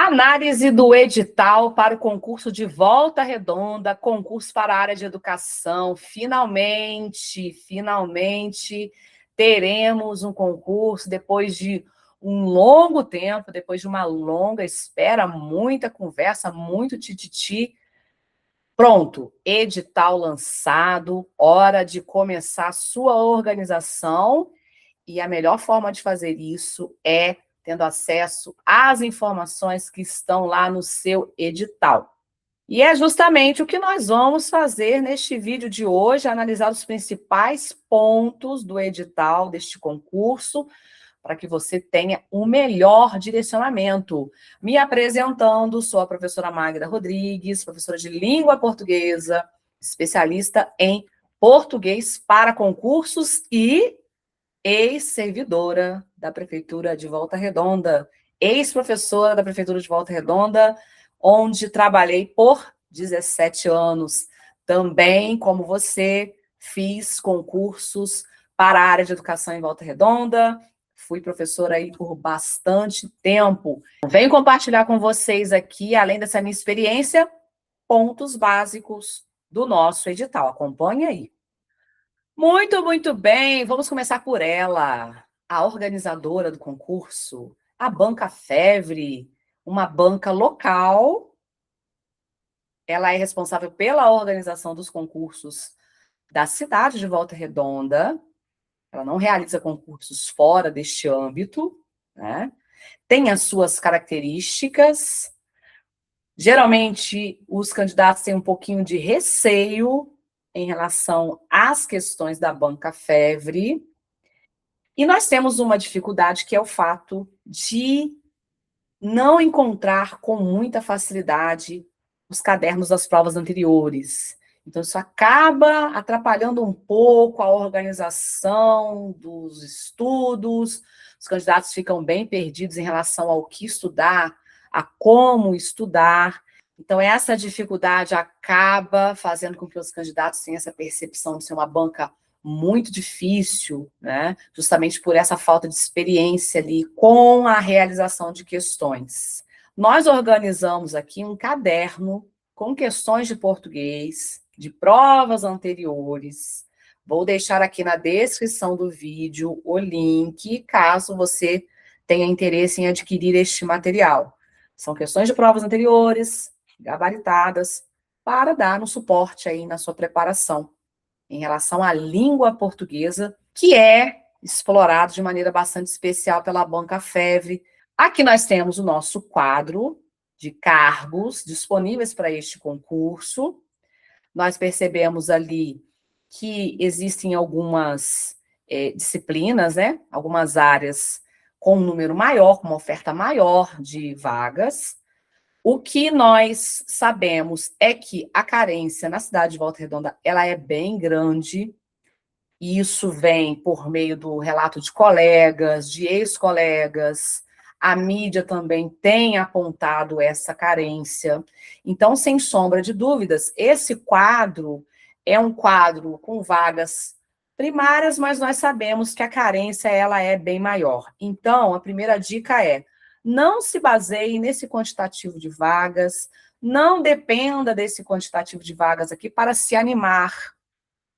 Análise do edital para o concurso de Volta Redonda, concurso para a área de educação. Finalmente teremos um concurso depois de um longo tempo, depois de uma longa espera, muita conversa, muito tititi. Pronto, edital lançado, hora de começar a sua organização. E a melhor forma de fazer isso é tendo acesso às informações que estão lá no seu edital. E é justamente o que nós vamos fazer neste vídeo de hoje, analisar os principais pontos do edital deste concurso, para que você tenha um melhor direcionamento. Me apresentando, sou a professora Magda Rodrigues, professora de língua portuguesa, especialista em português para concursos e ex-servidora da Prefeitura de Volta Redonda, ex-professora da Prefeitura de Volta Redonda, onde trabalhei por 17 anos. Também, como você, fiz concursos para a área de educação em Volta Redonda, fui professora aí por bastante tempo. Venho compartilhar com vocês aqui, além dessa minha experiência, pontos básicos do nosso edital. Acompanhe aí. Muito bem. Vamos começar por ela, a organizadora do concurso, a Banca FEVRE, uma banca local. Ela é responsável pela organização dos concursos da cidade de Volta Redonda. Ela não realiza concursos fora deste âmbito, né? Tem as suas características. Geralmente, os candidatos têm um pouquinho de receio em relação às questões da Banca FEVRE. E nós temos uma dificuldade que é o fato de não encontrar com muita facilidade os cadernos das provas anteriores. Então, isso acaba atrapalhando um pouco a organização dos estudos, os candidatos ficam bem perdidos em relação ao que estudar, a como estudar. Então, essa dificuldade acaba fazendo com que os candidatos tenham essa percepção de ser uma banca muito difícil, né? Justamente por essa falta de experiência ali com a realização de questões. Nós organizamos aqui um caderno com questões de português, de provas anteriores. Vou deixar aqui na descrição do vídeo o link, caso você tenha interesse em adquirir este material. São questões de provas anteriores, gabaritadas, para dar um suporte aí na sua preparação em relação à língua portuguesa, que é explorado de maneira bastante especial pela Banca FEVRE. Aqui nós temos o nosso quadro de cargos disponíveis para este concurso. Nós percebemos ali que existem algumas disciplinas, né? Algumas áreas com um número maior, com uma oferta maior de vagas. O que nós sabemos é que a carência na cidade de Volta Redonda, ela é bem grande, e isso vem por meio do relato de colegas, de ex-colegas, a mídia também tem apontado essa carência. Então, sem sombra de dúvidas, esse quadro é um quadro com vagas primárias, mas nós sabemos que a carência ela é bem maior. Então, a primeira dica é: não se baseie nesse quantitativo de vagas, não dependa desse quantitativo de vagas aqui para se animar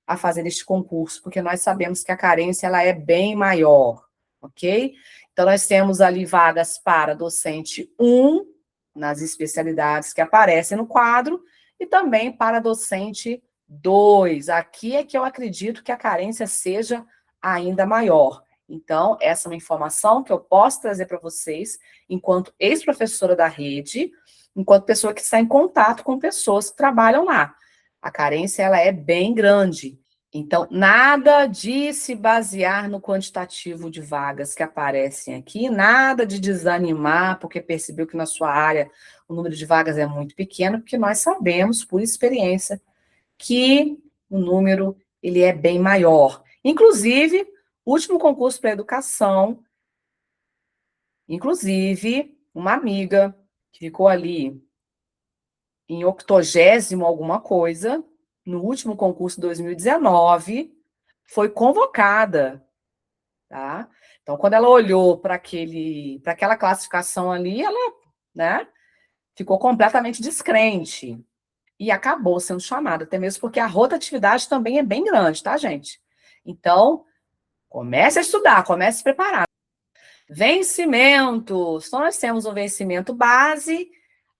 a fazer este concurso, porque nós sabemos que a carência ela é bem maior, ok? Então, nós temos ali vagas para docente 1, nas especialidades que aparecem no quadro, e também para docente 2. Aqui é que eu acredito que a carência seja ainda maior. Então, essa é uma informação que eu posso trazer para vocês, enquanto ex-professora da rede, enquanto pessoa que está em contato com pessoas que trabalham lá. A carência, ela é bem grande. Então, nada de se basear no quantitativo de vagas que aparecem aqui, nada de desanimar, porque percebeu que na sua área o número de vagas é muito pequeno, porque nós sabemos, por experiência, que o número ele é bem maior. Inclusive, o último concurso para educação, uma amiga que ficou ali em 80º alguma coisa, no último concurso de 2019, foi convocada, tá? Então, quando ela olhou para aquela classificação ali, ela, né, ficou completamente descrente e acabou sendo chamado, até mesmo porque a rotatividade também é bem grande, tá, gente? Então, comece a estudar, comece a se preparar. Vencimentos. Então, nós temos um vencimento base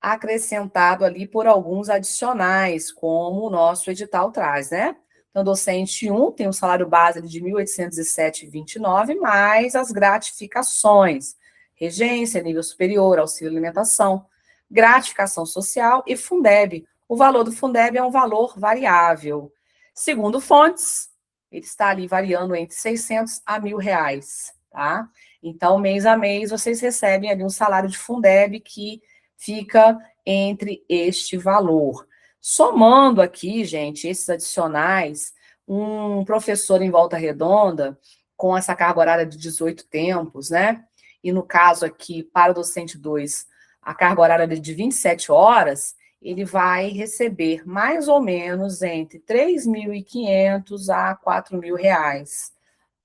acrescentado ali por alguns adicionais, como o nosso edital traz, né? Então, docente 1 tem um salário base de R$ 1.807,29, mais as gratificações, regência, nível superior, auxílio alimentação, gratificação social e Fundeb. O valor do Fundeb é um valor variável. Segundo fontes, ele está ali variando entre 600 a R$ 1.000, tá? Então, mês a mês, vocês recebem ali um salário de Fundeb que fica entre este valor. Somando aqui, gente, esses adicionais, um professor em Volta Redonda, com essa carga horária de 18 tempos, né? E no caso aqui, para o docente 2, a carga horária de 27 horas, ele vai receber mais ou menos entre R$ 3.500 a R$ 4.000.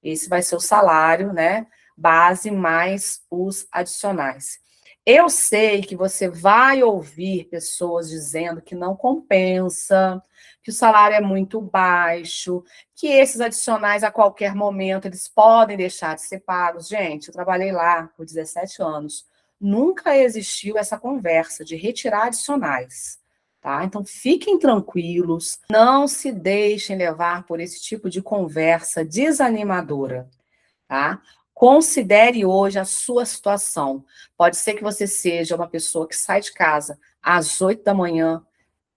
Esse vai ser o salário, né? Base mais os adicionais. Eu sei que você vai ouvir pessoas dizendo que não compensa, que o salário é muito baixo, que esses adicionais a qualquer momento eles podem deixar de ser pagos. Gente, eu trabalhei lá por 17 anos. Nunca existiu essa conversa de retirar adicionais, tá? Então fiquem tranquilos, não se deixem levar por esse tipo de conversa desanimadora, tá? Considere hoje a sua situação. Pode ser que você seja uma pessoa que sai de casa às 8 da manhã,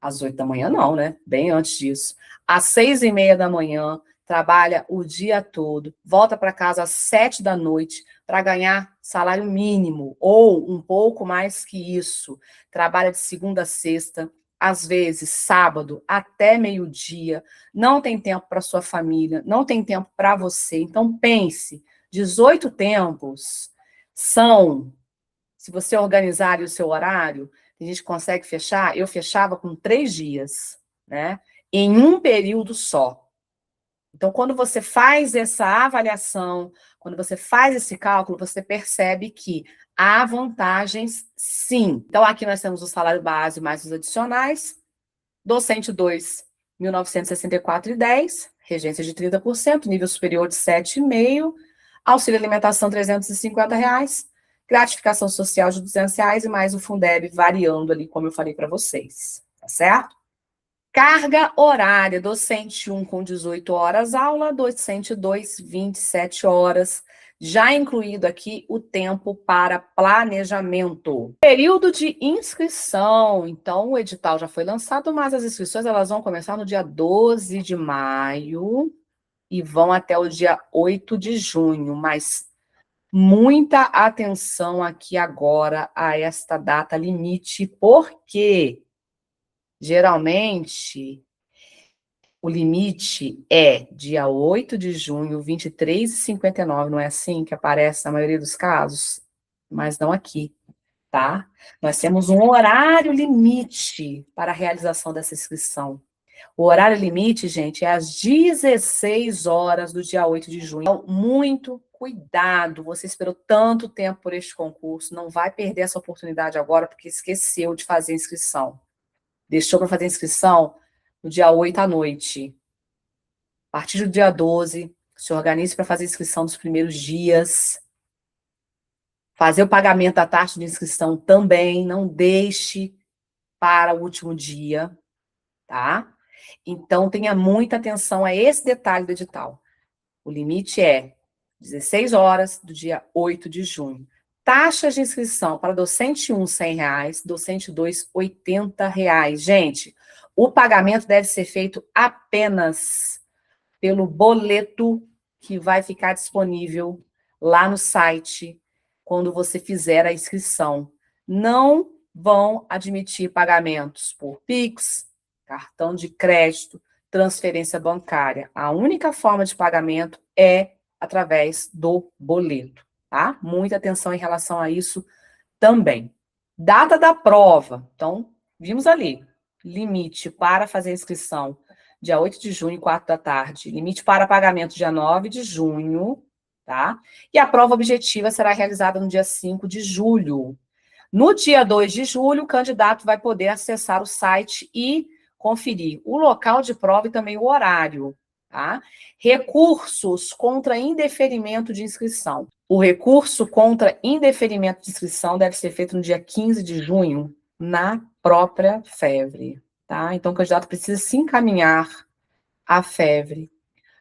às 8 da manhã não, né? Bem antes disso. Às 6:30 da manhã, trabalha o dia todo, volta para casa às 7 da noite para ganhar salário mínimo ou um pouco mais que isso. Trabalha de segunda a sexta, às vezes sábado até meio-dia, não tem tempo para sua família, não tem tempo para você. Então pense, 18 tempos são, se você organizar o seu horário, a gente consegue fechar, eu fechava com 3 dias, né? Em um período só. Então, quando você faz essa avaliação, quando você faz esse cálculo, você percebe que há vantagens, sim. Então, aqui nós temos o salário base mais os adicionais. Docente 2, R$ 1.964,10, regência de 30%, nível superior de 7,5%, auxílio alimentação R$ 350, gratificação social de R$ 200 e mais o Fundeb variando ali, como eu falei para vocês, tá certo? Carga horária, docente 1 com 18 horas aula, docente 2, 27 horas, já incluído aqui o tempo para planejamento. Período de inscrição, então o edital já foi lançado, mas as inscrições elas vão começar no dia 12 de maio e vão até o dia 8 de junho, mas muita atenção aqui agora a esta data limite, porque geralmente o limite é dia 8 de junho, 23h59, não é assim que aparece na maioria dos casos? Mas não aqui, tá? Nós temos um horário limite para a realização dessa inscrição. O horário limite, gente, é às 16 horas do dia 8 de junho. Então, muito cuidado, você esperou tanto tempo por este concurso, não vai perder essa oportunidade agora porque esqueceu de fazer a inscrição. Deixou para fazer a inscrição no dia 8 à noite. A partir do dia 12, se organize para fazer a inscrição dos primeiros dias. Fazer o pagamento da taxa de inscrição também, não deixe para o último dia, tá? Então, tenha muita atenção a esse detalhe do edital. O limite é 16 horas do dia 8 de junho. Taxas de inscrição para docente 1, R$ 100, docente 2, R$ 80. Gente, o pagamento deve ser feito apenas pelo boleto que vai ficar disponível lá no site quando você fizer a inscrição. Não vão admitir pagamentos por Pix, cartão de crédito, transferência bancária. A única forma de pagamento é através do boleto, tá? Muita atenção em relação a isso também. Data da prova. Então, vimos ali, limite para fazer a inscrição dia 8 de junho, 4 da tarde. Limite para pagamento dia 9 de junho, tá? E a prova objetiva será realizada no dia 5 de julho. No dia 2 de julho, o candidato vai poder acessar o site e conferir o local de prova e também o horário. Tá? Recursos contra indeferimento de inscrição. O recurso contra indeferimento de inscrição deve ser feito no dia 15 de junho, na própria FEVRE. Tá? Então, o candidato precisa se encaminhar à FEVRE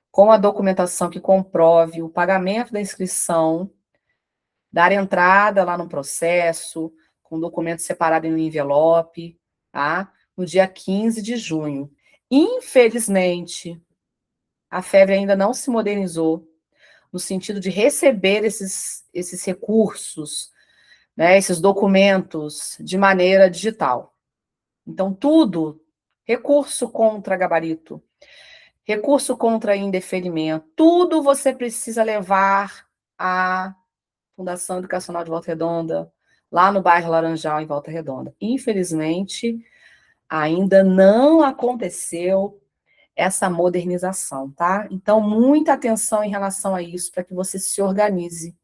com a documentação que comprove o pagamento da inscrição, dar entrada lá no processo, com documento separado em um envelope, tá? No dia 15 de junho. Infelizmente, a FEVRE ainda não se modernizou no sentido de receber esses recursos, né, esses documentos de maneira digital. Então, tudo, recurso contra gabarito, recurso contra indeferimento, tudo você precisa levar à Fundação Educacional de Volta Redonda, lá no bairro Laranjal, em Volta Redonda. Infelizmente, ainda não aconteceu essa modernização, tá? Então, muita atenção em relação a isso, para que você se organize.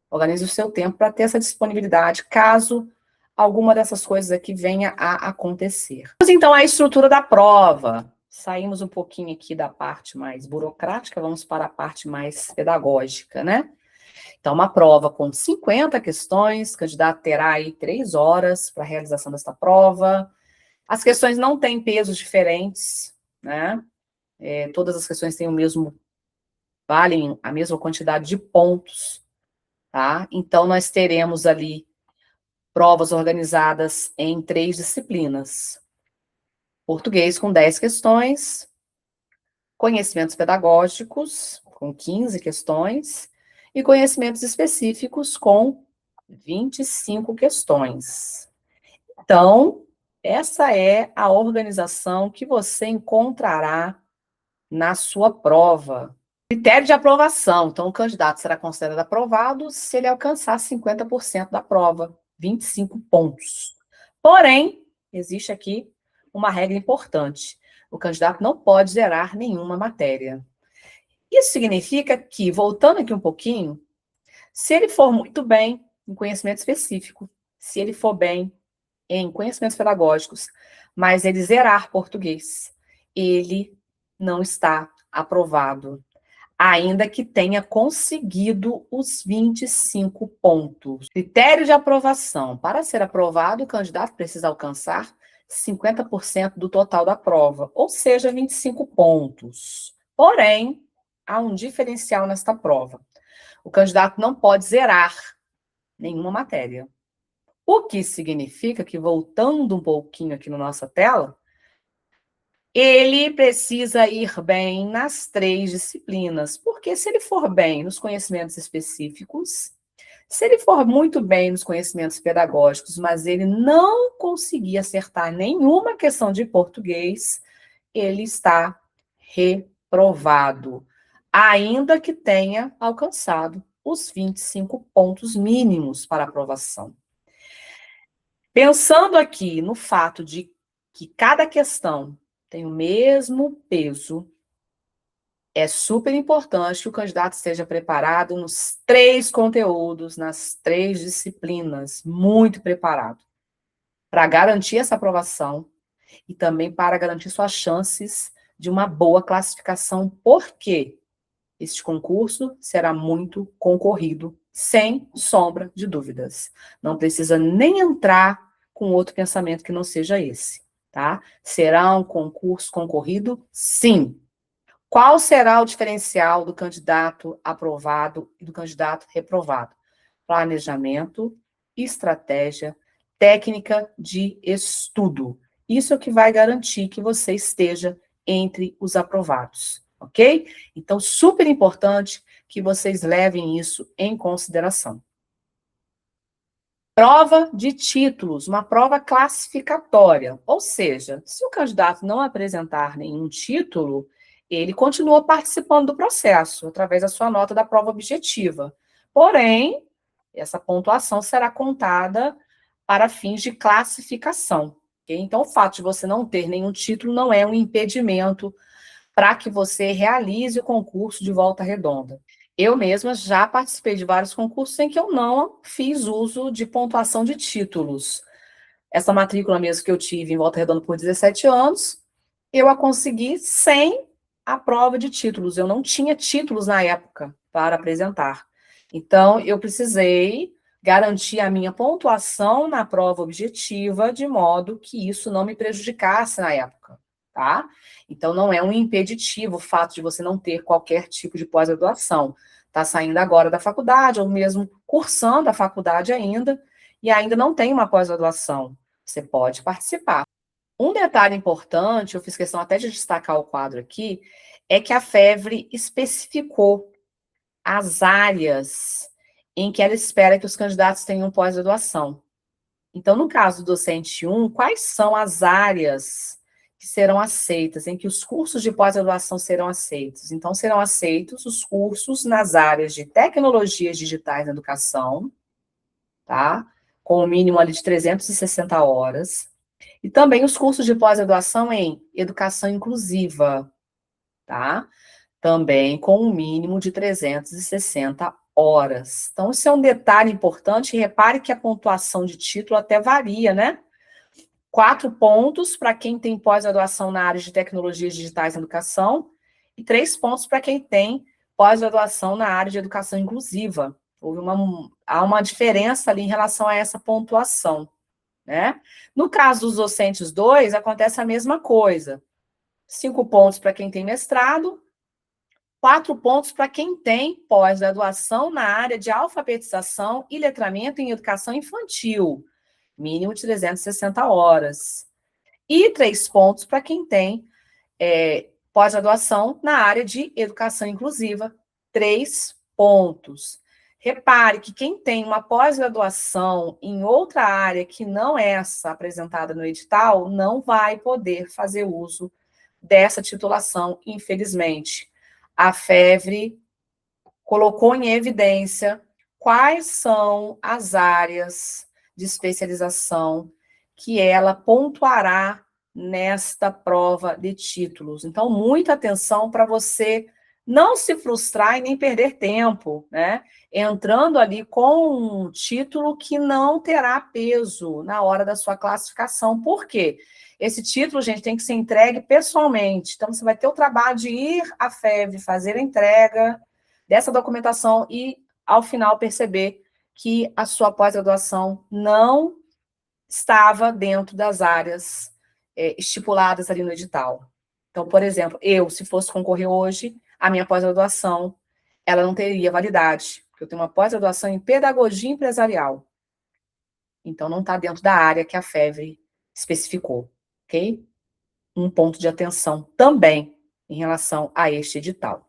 Organize o seu tempo para ter essa disponibilidade, caso alguma dessas coisas aqui venha a acontecer. Vamos, então, à estrutura da prova. Saímos um pouquinho aqui da parte mais burocrática, vamos para a parte mais pedagógica, né? Então, uma prova com 50 questões, o candidato terá aí 3 horas para a realização desta prova. As questões não têm pesos diferentes, né? Todas as questões têm valem a mesma quantidade de pontos, tá? Então, nós teremos ali provas organizadas em 3 disciplinas. Português com 10 questões, conhecimentos pedagógicos com 15 questões e conhecimentos específicos com 25 questões. Então, essa é a organização que você encontrará na sua prova. Critério de aprovação. Então, o candidato será considerado aprovado se ele alcançar 50% da prova, 25 pontos. Porém, existe aqui uma regra importante. O candidato não pode zerar nenhuma matéria. Isso significa que, voltando aqui um pouquinho, se ele for muito bem em conhecimento específico, se ele for bem em conhecimentos pedagógicos, mas ele zerar português, ele não está aprovado, ainda que tenha conseguido os 25 pontos. Critério de aprovação. Para ser aprovado, o candidato precisa alcançar 50% do total da prova, ou seja, 25 pontos. Porém, há um diferencial nesta prova. O candidato não pode zerar nenhuma matéria. O que significa que, voltando um pouquinho aqui na nossa tela, ele precisa ir bem nas 3 disciplinas, porque se ele for bem nos conhecimentos específicos, se ele for muito bem nos conhecimentos pedagógicos, mas ele não conseguir acertar nenhuma questão de português, ele está reprovado, ainda que tenha alcançado os 25 pontos mínimos para aprovação. Pensando aqui no fato de que cada questão tem o mesmo peso, é super importante que o candidato esteja preparado nos 3 conteúdos, nas 3 disciplinas, muito preparado, para garantir essa aprovação e também para garantir suas chances de uma boa classificação, porque este concurso será muito concorrido, sem sombra de dúvidas. Não precisa nem entrar com outro pensamento que não seja esse, tá? Será um concurso concorrido? Sim. Qual será o diferencial do candidato aprovado e do candidato reprovado? Planejamento, estratégia, técnica de estudo. Isso é o que vai garantir que você esteja entre os aprovados, ok? Então, super importante que vocês levem isso em consideração. Prova de títulos, uma prova classificatória. Ou seja, se o candidato não apresentar nenhum título, ele continua participando do processo, através da sua nota da prova objetiva. Porém, essa pontuação será contada para fins de classificação. Okay? Então, o fato de você não ter nenhum título não é um impedimento para que você realize o concurso de Volta Redonda. Eu mesma já participei de vários concursos em que eu não fiz uso de pontuação de títulos. Essa matrícula mesmo que eu tive em Volta Redonda por 17 anos, eu a consegui sem a prova de títulos. Eu não tinha títulos na época para apresentar. Então, eu precisei garantir a minha pontuação na prova objetiva, de modo que isso não me prejudicasse na época, tá? Então, não é um impeditivo o fato de você não ter qualquer tipo de pós-graduação. Está saindo agora da faculdade, ou mesmo cursando a faculdade ainda, e ainda não tem uma pós-graduação. Você pode participar. Um detalhe importante, eu fiz questão até de destacar o quadro aqui, é que a FEVRE especificou as áreas em que ela espera que os candidatos tenham pós-graduação. Então, no caso do docente 1, quais são as áreas que serão aceitas, em que os cursos de pós-graduação serão aceitos? Então, serão aceitos os cursos nas áreas de tecnologias digitais na educação, tá? Com o mínimo ali de 360 horas. E também os cursos de pós-graduação em educação inclusiva, tá? Também com um mínimo de 360 horas. Então, isso é um detalhe importante. Repare que a pontuação de título até varia, né? 4 pontos para quem tem pós-graduação na área de tecnologias digitais na educação e 3 pontos para quem tem pós-graduação na área de educação inclusiva. Há uma diferença ali em relação a essa pontuação, né? No caso dos docentes 2, acontece a mesma coisa. 5 pontos para quem tem mestrado, 4 pontos para quem tem pós-graduação na área de alfabetização e letramento em educação infantil, mínimo de 360 horas. E 3 pontos para quem tem pós-graduação na área de educação inclusiva, 3 pontos. Repare que quem tem uma pós-graduação em outra área que não essa apresentada no edital, não vai poder fazer uso dessa titulação, infelizmente. A FEVRE colocou em evidência quais são as áreas de especialização que ela pontuará nesta prova de títulos. Então, muita atenção para você não se frustrar e nem perder tempo, né? Entrando ali com um título que não terá peso na hora da sua classificação. Por quê? Esse título, gente, tem que ser entregue pessoalmente. Então, você vai ter o trabalho de ir à FEV, fazer a entrega dessa documentação e, ao final, perceber que a sua pós-graduação não estava dentro das áreas estipuladas ali no edital. Então, por exemplo, eu, se fosse concorrer hoje, a minha pós-graduação, ela não teria validade, porque eu tenho uma pós-graduação em pedagogia empresarial. Então, não está dentro da área que a FEVRE especificou, ok? Um ponto de atenção também em relação a este edital.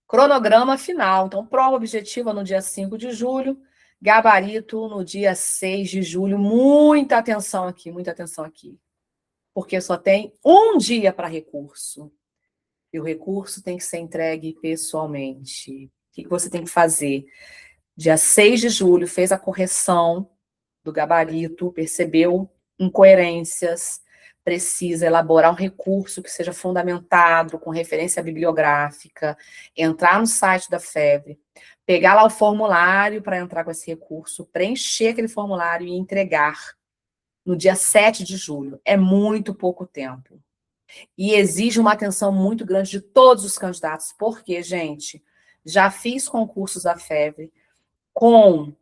Cronograma final. Então, prova objetiva no dia 5 de julho, gabarito no dia 6 de julho. Muita atenção aqui, porque só tem um dia para recurso. E o recurso tem que ser entregue pessoalmente. O que você tem que fazer? Dia 6 de julho, fez a correção do gabarito, percebeu incoerências, precisa elaborar um recurso que seja fundamentado, com referência bibliográfica, entrar no site da FEVRE, pegar lá o formulário para entrar com esse recurso, preencher aquele formulário e entregar no dia 7 de julho. É muito pouco tempo. E exige uma atenção muito grande de todos os candidatos, porque, gente, já fiz concursos da FEVRE com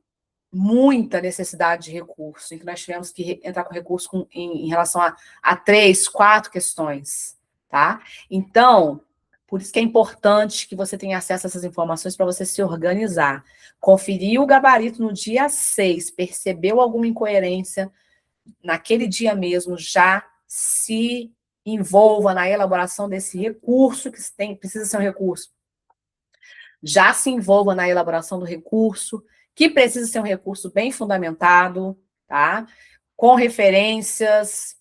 muita necessidade de recurso, em que nós tivemos que entrar com recurso em relação a 3, 4 questões, tá? Então, por isso que é importante que você tenha acesso a essas informações para você se organizar. Conferir o gabarito no dia 6, percebeu alguma incoerência, naquele dia mesmo, já se envolva na elaboração desse recurso, que precisa ser um recurso. Já se envolva na elaboração do recurso, que precisa ser um recurso bem fundamentado, tá? Com referências,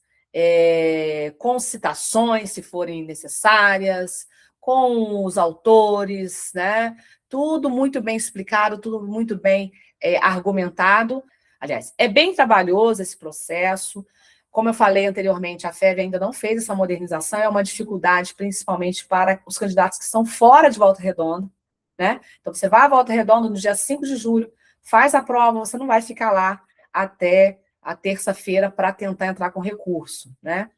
com citações, se forem necessárias, com os autores, né? Tudo muito bem explicado, tudo muito bem argumentado. Aliás, é bem trabalhoso esse processo. Como eu falei anteriormente, a FEV ainda não fez essa modernização, é uma dificuldade, principalmente para os candidatos que estão fora de Volta Redonda, né? Então, você vai à Volta Redonda no dia 5 de julho, faz a prova, você não vai ficar lá até a terça-feira para tentar entrar com recurso, né?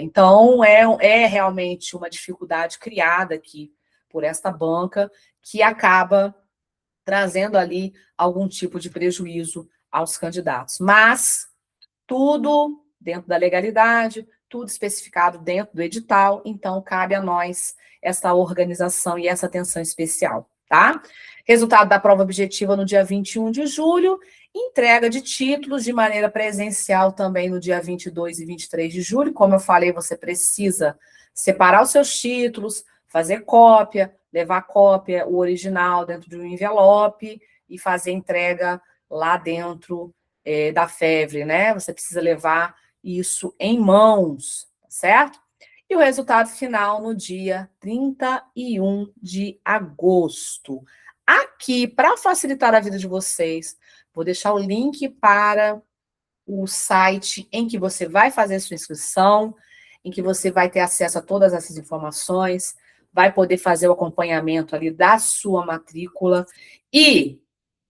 Então, é realmente uma dificuldade criada aqui por esta banca, que acaba trazendo ali algum tipo de prejuízo aos candidatos. Mas tudo dentro da legalidade, tudo especificado dentro do edital, então cabe a nós essa organização e essa atenção especial, tá? Resultado da prova objetiva no dia 21 de julho, entrega de títulos de maneira presencial também no dia 22 e 23 de julho. Como eu falei, você precisa separar os seus títulos, fazer cópia, levar cópia, o original dentro de um envelope e fazer entrega lá dentro da FEVRE, né? Você precisa levar isso em mãos, certo? E o resultado final no dia 31 de agosto. Aqui, para facilitar a vida de vocês, vou deixar o link para o site em que você vai fazer sua inscrição, em que você vai ter acesso a todas essas informações, vai poder fazer o acompanhamento ali da sua matrícula. E,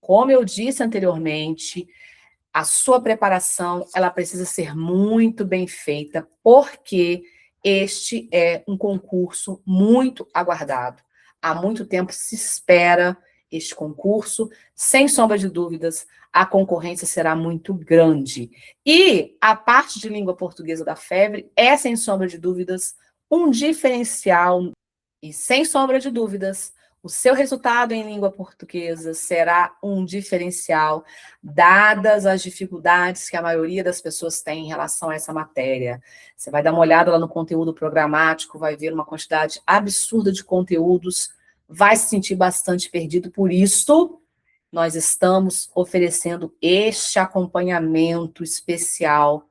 como eu disse anteriormente, a sua preparação, ela precisa ser muito bem feita, porque este é um concurso muito aguardado. Há muito tempo se espera este concurso, sem sombra de dúvidas, a concorrência será muito grande. E a parte de língua portuguesa da FEVRE é, sem sombra de dúvidas, um diferencial. E, sem sombra de dúvidas, o seu resultado em língua portuguesa será um diferencial, dadas as dificuldades que a maioria das pessoas tem em relação a essa matéria. Você vai dar uma olhada lá no conteúdo programático, vai ver uma quantidade absurda de conteúdos, vai se sentir bastante perdido. Por isso, nós estamos oferecendo este acompanhamento especial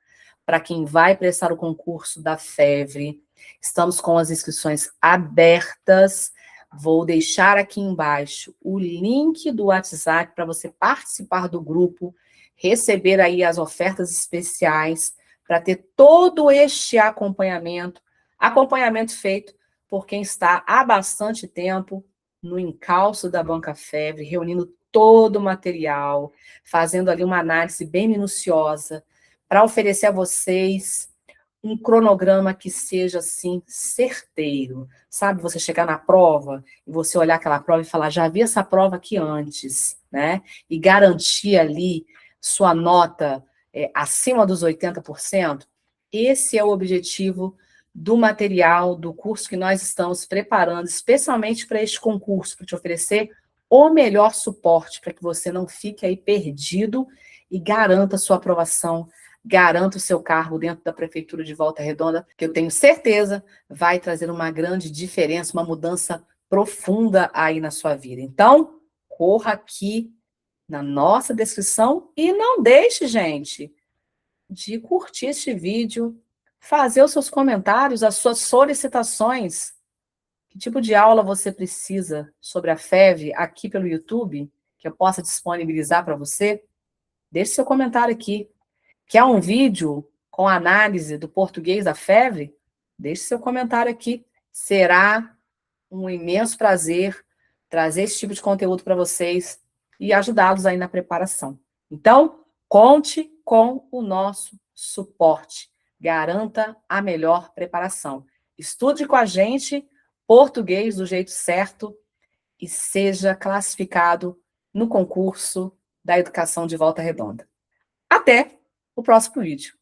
para quem vai prestar o concurso da FEVRE. Estamos com as inscrições abertas. Vou deixar aqui embaixo o link do WhatsApp para você participar do grupo, receber aí as ofertas especiais, para ter todo este acompanhamento feito por quem está há bastante tempo no encalço da Banca FEVRE, reunindo todo o material, fazendo ali uma análise bem minuciosa, para oferecer a vocês um cronograma que seja, assim, certeiro. Sabe, você chegar na prova e você olhar aquela prova e falar, já vi essa prova aqui antes, né? E garantir ali sua nota acima dos 80%. Esse é o objetivo do material, do curso que nós estamos preparando, especialmente para este concurso, para te oferecer o melhor suporte, para que você não fique aí perdido e garanta a sua aprovação, garanta o seu cargo dentro da Prefeitura de Volta Redonda, que eu tenho certeza vai trazer uma grande diferença, uma mudança profunda aí na sua vida. Então, corra aqui na nossa descrição e não deixe, gente, de curtir este vídeo, fazer os seus comentários, as suas solicitações. Que tipo de aula você precisa sobre a FEV aqui pelo YouTube, que eu possa disponibilizar para você? Deixe seu comentário aqui. Quer um vídeo com análise do português da FEVRE? Deixe seu comentário aqui. Será um imenso prazer trazer esse tipo de conteúdo para vocês e ajudá-los aí na preparação. Então, conte com o nosso suporte. Garanta a melhor preparação. Estude com a gente português do jeito certo e seja classificado no concurso da educação de Volta Redonda. Até o próximo vídeo.